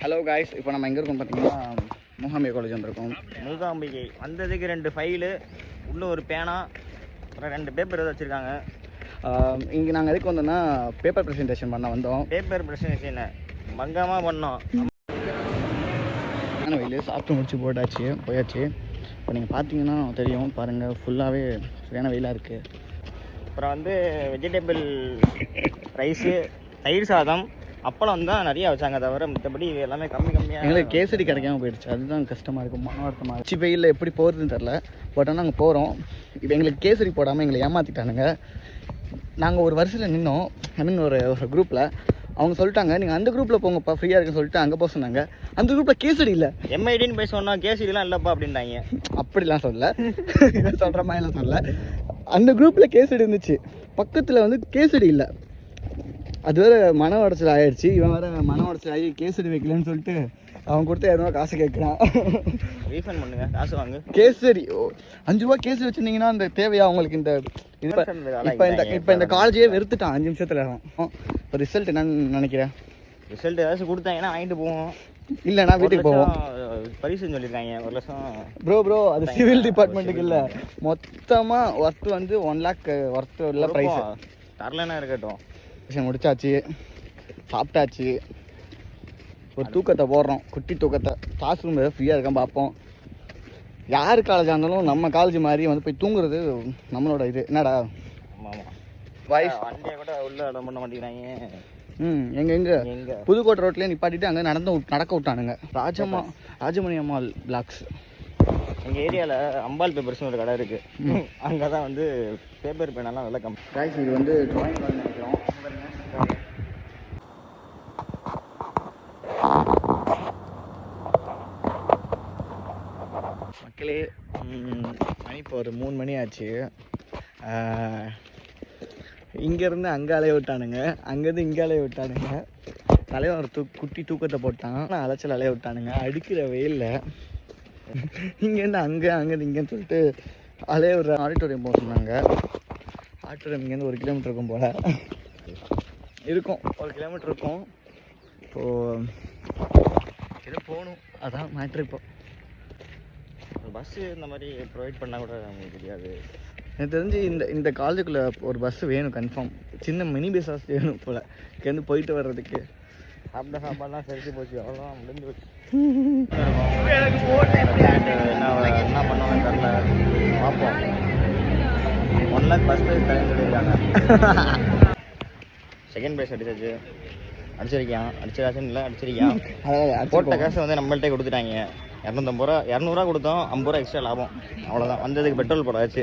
Hello guys, இப்போ நம்ம எங்கே இருக்கோம் பார்த்தீங்கன்னா மூகாம்பிகை காலேஜ் வந்திருக்கோம். மூகாம்பிகை வந்ததுக்கு 2 ஃபைலு உள்ள ஒரு பேனா அப்புறம் 2 பேப்பர் வச்சுருக்காங்க. இங்கே நாங்கள் எதுக்கு வந்தோம்னா பேப்பர் ப்ரெசன்டேஷன் பண்ண வந்தோம். பேப்பர் ப்ரெசன்டேஷன் மங்கமாக பண்ணோம். வெயில் சாப்பிட்டு முடிச்சு போயாச்சு. இப்போ நீங்கள் பார்த்தீங்கன்னா தெரியும், பாருங்கள் ஃபுல்லாகவே சரியான வெயிலாக இருக்குது. அப்புறம் வந்து வெஜிடபிள் ரைஸு, தயிர் சாதம், அப்பளம் தான் நிறையா வச்சாங்க. தவிர மற்றபடி எல்லாமே கம்மியாக. எங்களுக்கு கேசரி கிடைக்காம போயிடுச்சு, அதுதான் கஷ்டமாக இருக்கும். மன வருத்தமாக வச்சு வெயிலில் எப்படி போகிறதுன்னு தெரில. பட் ஆனால் நாங்கள் போகிறோம். இப்போ எங்களுக்கு கேசரி போடாமல் எங்களை ஏமாற்றிட்டானுங்க. நாங்கள் ஒரு வரிசையில் நின்னோம். ஐ மீன் ஒரு குரூப்பில் அவங்க சொல்லிட்டாங்க, நீங்கள் அந்த குரூப்பில் போங்கப்பா ஃப்ரீயாக இருக்குன்னு சொல்லிட்டு அங்கே போக சொன்னாங்க. அந்த குரூப்பில் கேசரி இல்லை. எம்ஐடின்னு போய் சொன்னால் கேசரிலாம் இல்லைப்பா அப்படின்ட்டாங்க. அப்படிலாம் சொல்ல சொல்கிற மாதிரிலாம் சொல்ல. அந்த குரூப்பில் கேசரி இருந்துச்சு, பக்கத்தில் வந்து கேசரி இல்லை. அது வேறு மன உடச்சல் ஆகிடுச்சு. இவன் வேறு மன உடச்சல் ஆகி கேசரி வைக்கலன்னு சொல்லிட்டு அவன் கொடுத்து 2 ரூபா காசு கேட்குறான். ரீஃபண்ட் பண்ணுங்க, காசு வாங்க. கேசரி 5 ரூபா கேசரி வச்சுருந்தீங்கன்னா அந்த தேவையா அவங்களுக்கு? இந்த இப்போ இந்த காலேஜே வெறுத்துட்டான் 5 நிமிஷத்தில். இப்போ ரிசல்ட் என்னன்னு நினைக்கிறேன்? ரிசல்ட் ஏதாச்சும் கொடுத்தாங்கன்னா வாங்கிட்டு போவோம், இல்லைண்ணா வீட்டுக்கு போவோம். பரிசுன்னு சொல்லியிருக்காங்க 1 லட்சம். ப்ரோ அது சிவில் டிபார்ட்மெண்ட்டுக்கு இல்லை, மொத்தமாக ஒர்த்து வந்து 1 லேக் ஒர்த்து இல்லை. ப்ரைஸ் தரலன்னா இருக்கட்டும். முடிச்சாச்சு, சாப்பிட்டாச்சு, ஒரு தூக்கத்தை போடுறோம், குட்டி தூக்கத்தை. கிளாஸ் ரூம் ஏதாவது ஃப்ரீயாக இருக்கான்னு பார்ப்போம். யார் காலேஜாக இருந்தாலும் நம்ம காலேஜ் மாதிரி வந்து போய் தூங்குறது நம்மளோட இது. என்னடா வாய்ஸ் வண்டியை கூட உள்ள இடம் பண்ண மாட்டேங்கிறாங்க. எங்கே புதுக்கோட்டை ரோட்லேயே நிப்பாட்டிட்டு அங்கே நடக்க விட்டானுங்க. ராஜமணி அம்மாள் பிளாக்ஸ். எங்கள் ஏரியாவில் அம்பாள் பேப்பர்ஸ்னு ஒரு கடை இருக்குது. அங்கே தான் வந்து பேப்பர் பேனெல்லாம் விலை கம்மி. காய்ஸ், இது வந்து ட்ராயிங் நினைக்கிறோம். மக்களே, மணி இப்போ ஒரு 3 மணி ஆச்சு. இங்கேருந்து அங்கே அலைய விட்டானுங்க, அங்கேருந்து இங்கே அலைய விட்டானுங்க. தலைவன் ஒரு குட்டி தூக்கத்தை போட்டான், ஆனால் அலைச்சல் அலைய விட்டானுங்க அடிக்கிற வெயிலில். இங்கேருந்து அங்கேருந்து இங்கேன்னு சொல்லிட்டு அலைய விடுற. ஆடிட்டோரியம் போக சொன்னாங்க. ஆடிட்டோரியம் இங்கேருந்து 1 கிலோமீட்டர் இருக்கும் போல் இருக்கும், 1 கிலோமீட்டர் இருக்கும். இப்போது எது போகணும், அதான் மேட்ரு. இப்போ பஸ்ஸு இந்த மாதிரி ப்ரொவைட் பண்ணால் கூட நமக்கு தெரியாது. எனக்கு தெரிஞ்சு இந்த காலேஜுக்குள்ளே ஒரு பஸ்ஸு வேணும் கன்ஃபார்ம். சின்ன மினி பஸ்ஸாக வேணும் போல், இங்கேருந்து போயிட்டு வர்றதுக்கு. சாப்பாடுலாம் சரிச்சு போச்சு, அவ்வளோதான் முடிஞ்சு போச்சு. என்ன பண்ணுவாங்க தெரில, பார்ப்போம். 1 லேக் ஃபஸ்ட் ப்ரைஸ் தரேன்னு சொல்லியிருக்காங்க. Second prize அடிச்சிருக்கான். அடிச்சிருக்கான் இல்லை, அடிச்சிருக்கான். போட்ட காசை வந்து நம்மள்கிட்ட கொடுத்துட்டாங்க. 250 ரூபா 200 ரூபா கொடுத்தோம், 50 ரூபா எக்ஸ்ட்ரா லாபம். அவ்வளோதான். வந்ததுக்கு பெட்ரோல் போடாச்சு.